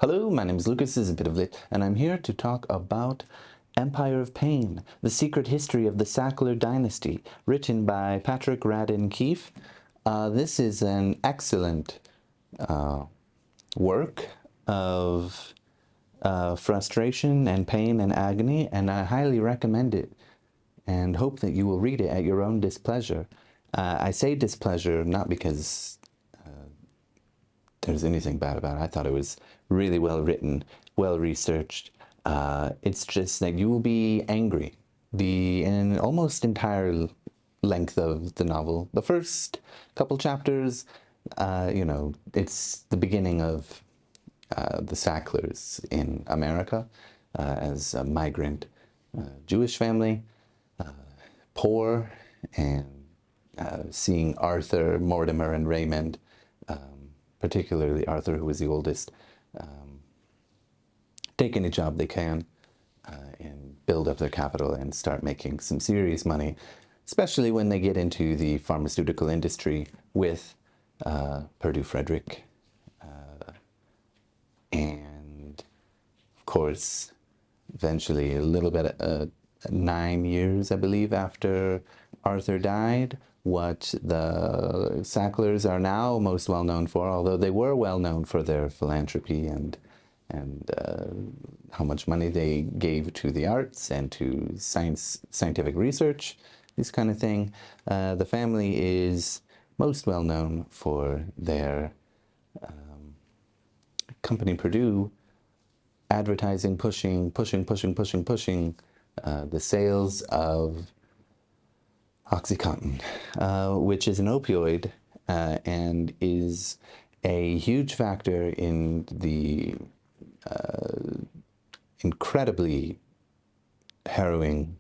Hello, my name is Lucas, this is a bit of lit, and I'm here to talk about Empire of Pain, The Secret History of the Sackler Dynasty, written by Patrick Radden Keefe. This is an excellent work of frustration and pain and agony, and I highly recommend it and hope that you will read it at your own displeasure. I say displeasure not because there's anything bad about it. I thought it was really well written, well researched. It's just that you will be angry in almost entire length of the novel. The first couple chapters, it's the beginning of the Sacklers in America as a migrant Jewish family, poor, and seeing Arthur, Mortimer, and Raymond, particularly Arthur, who was the oldest, take any job they can and build up their capital and start making some serious money, especially when they get into the pharmaceutical industry with Purdue Frederick. And, of course, eventually, a little bit, 9 years, I believe, after Arthur died, what the Sacklers are now most well known for, although they were well known for their philanthropy and how much money they gave to the arts and to scientific research, this kind of thing. The family is most well known for their company Purdue advertising, pushing the sales of OxyContin, which is an opioid and is a huge factor in the incredibly harrowing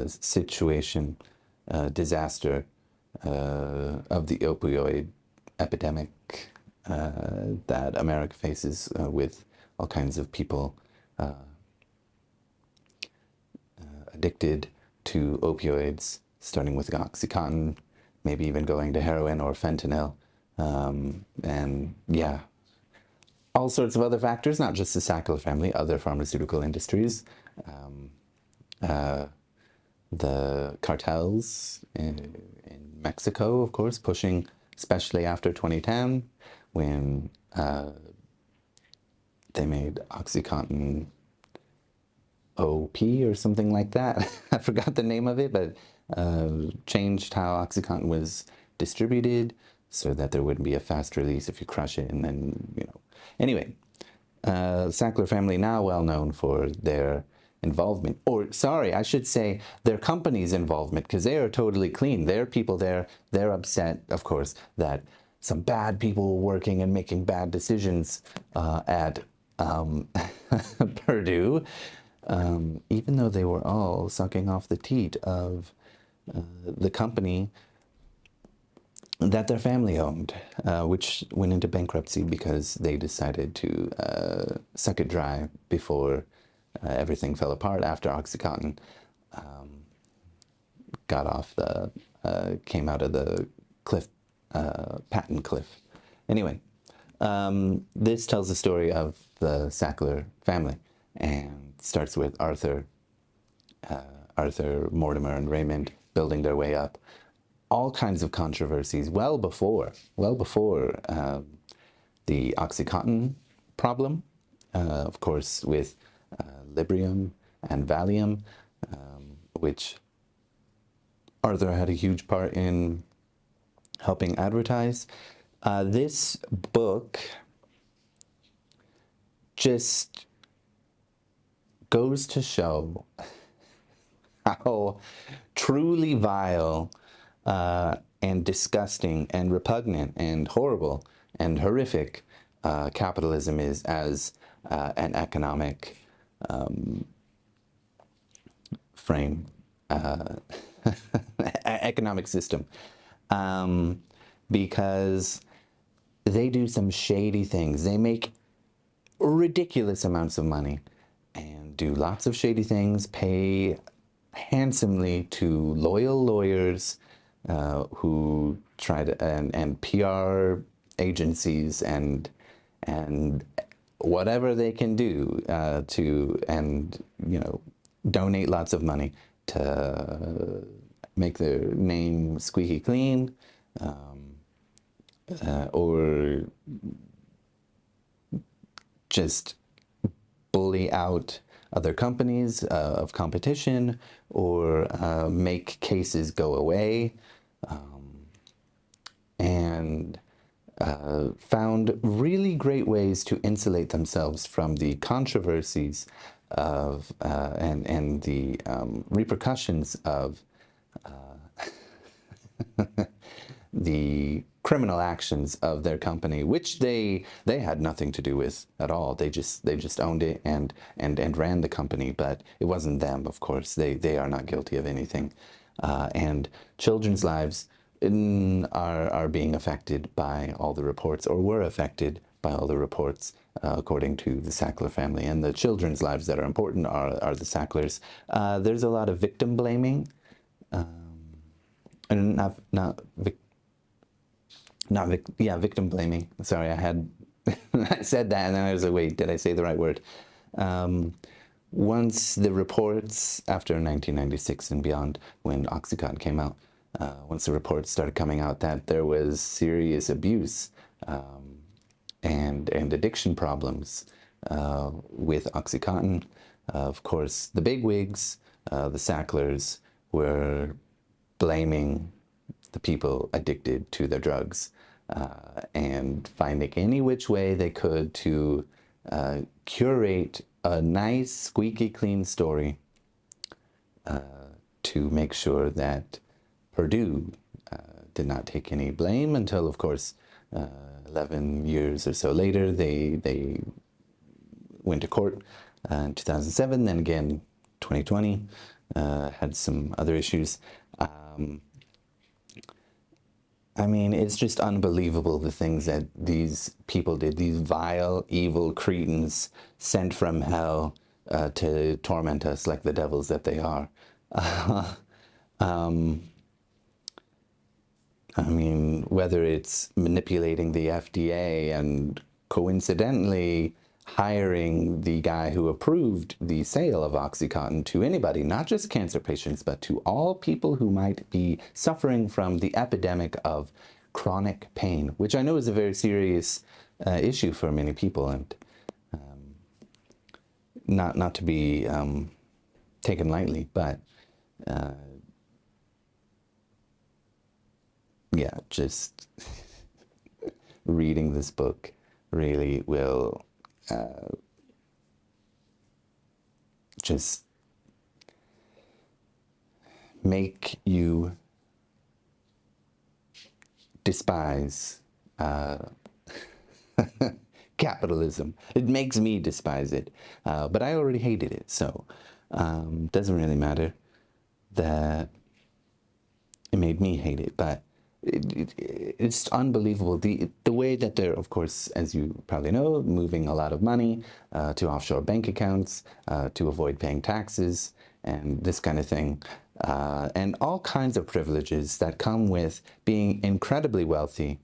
situation, disaster of the opioid epidemic that America faces with all kinds of people addicted to opioids, starting with OxyContin, maybe even going to heroin or fentanyl, and yeah, all sorts of other factors, not just the Sackler family, other pharmaceutical industries, the cartels in Mexico, of course, pushing, especially after 2010, when they made OxyContin OP or something like that. I forgot the name of it, but changed how OxyContin was distributed so that there wouldn't be a fast release if you crush it, and then, Anyway, Sackler family now well known for their involvement, or sorry, I should say their company's involvement, because they are totally clean. Their people there, they're upset, of course, that some bad people were working and making bad decisions at Purdue, even though they were all sucking off the teat of the company that their family owned, which went into bankruptcy because they decided to suck it dry before everything fell apart after OxyContin came out of the patent cliff. Anyway, this tells the story of the Sackler family and starts with Arthur, Mortimer, and Raymond building their way up. All kinds of controversies well before the OxyContin problem, of course, with Librium and Valium, which Arthur had a huge part in helping advertise. This book just goes to show how truly vile and disgusting and repugnant and horrible and horrific capitalism is as an economic frame, economic system, because they do some shady things. They make ridiculous amounts of money and do lots of shady things, pay handsomely to loyal lawyers who try to, and PR agencies and and whatever they can do donate lots of money to make their name squeaky clean, or just bully out other companies of competition, or make cases go away, and found really great ways to insulate themselves from the controversies of and the repercussions of the criminal actions of their company, which they had nothing to do with at all. They just owned it and ran the company, but it wasn't them, of course. They are not guilty of anything, and children's lives are being affected by all the reports, or were affected by all the reports, according to the Sackler family. And the children's lives that are important are the Sacklers. There's a lot of victim blaming, and victim blaming. Sorry, I had I said that and then I was like, wait, did I say the right word? Once the reports after 1996 and beyond, when OxyContin came out, once the reports started coming out that there was serious abuse and addiction problems with OxyContin, of course, the bigwigs, the Sacklers, were blaming the people addicted to their drugs, and finding any which way they could to curate a nice, squeaky clean story to make sure that Purdue did not take any blame until, of course, 11 years or so later, they went to court in 2007, then again 2020, had some other issues. I mean, it's just unbelievable the things that these people did, these vile, evil cretins sent from hell to torment us like the devils that they are. I mean, whether it's manipulating the FDA and coincidentally hiring the guy who approved the sale of OxyContin to anybody, not just cancer patients, but to all people who might be suffering from the epidemic of chronic pain, which I know is a very serious issue for many people, and not to be taken lightly, but yeah, just reading this book really will just make you despise capitalism. It makes me despise it, but I already hated it, so doesn't really matter that it made me hate it. But it's unbelievable the way that they're, of course, as you probably know, moving a lot of money to offshore bank accounts to avoid paying taxes and this kind of thing, and all kinds of privileges that come with being incredibly wealthy,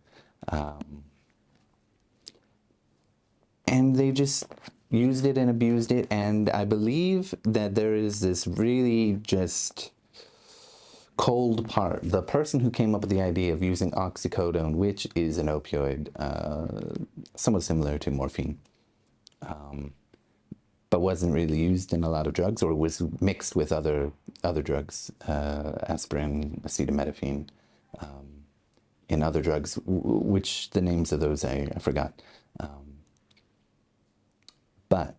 and they just used it and abused it. And I believe that there is this really just cold part. The person who came up with the idea of using oxycodone, which is an opioid, somewhat similar to morphine, but wasn't really used in a lot of drugs, or was mixed with other drugs, aspirin, acetaminophen, in other drugs, which the names of those I forgot. But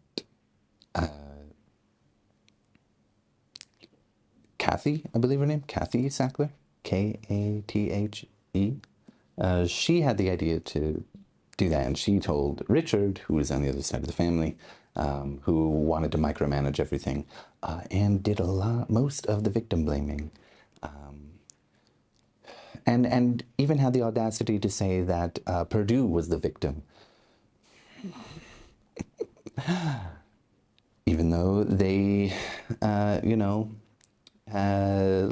Kathy, I believe her name, Kathy Sackler, Kathe. She had the idea to do that, and she told Richard, who was on the other side of the family, who wanted to micromanage everything, and did most of the victim blaming, and even had the audacity to say that Purdue was the victim, even though they,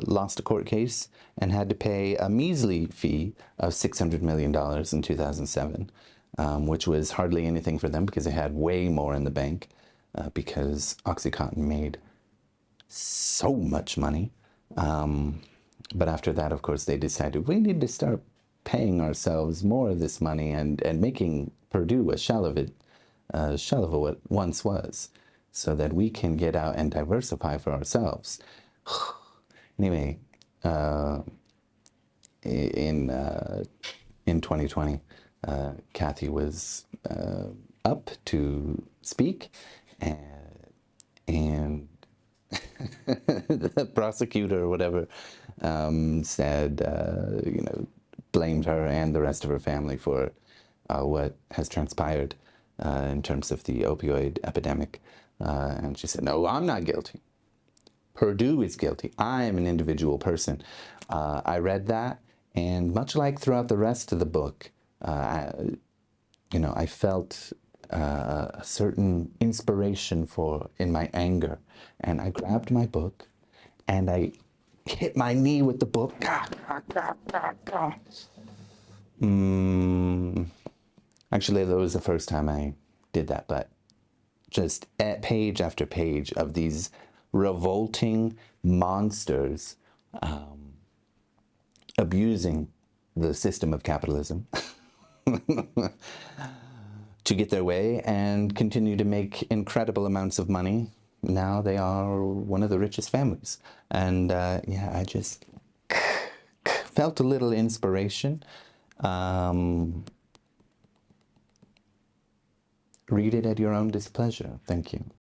lost a court case and had to pay a measly fee of $600 million in 2007. which was hardly anything for them because they had way more in the bank because OxyContin made so much money. But after that, of course, they decided we need to start paying ourselves more of this money and making Purdue a shell of what it once was, so that we can get out and diversify for ourselves. Anyway, in 2020, Kathy was up to speak, and the prosecutor or whatever said, blamed her and the rest of her family for what has transpired in terms of the opioid epidemic. And she said, no, I'm not guilty. Purdue is guilty. I am an individual person. I read that, and much like throughout the rest of the book, I felt a certain inspiration in my anger, and I grabbed my book, and I hit my knee with the book. Actually, that was the first time I did that, but just page after page of these revolting monsters abusing the system of capitalism to get their way and continue to make incredible amounts of money. Now they are one of the richest families. And I just felt a little inspiration. Read it at your own displeasure. Thank you.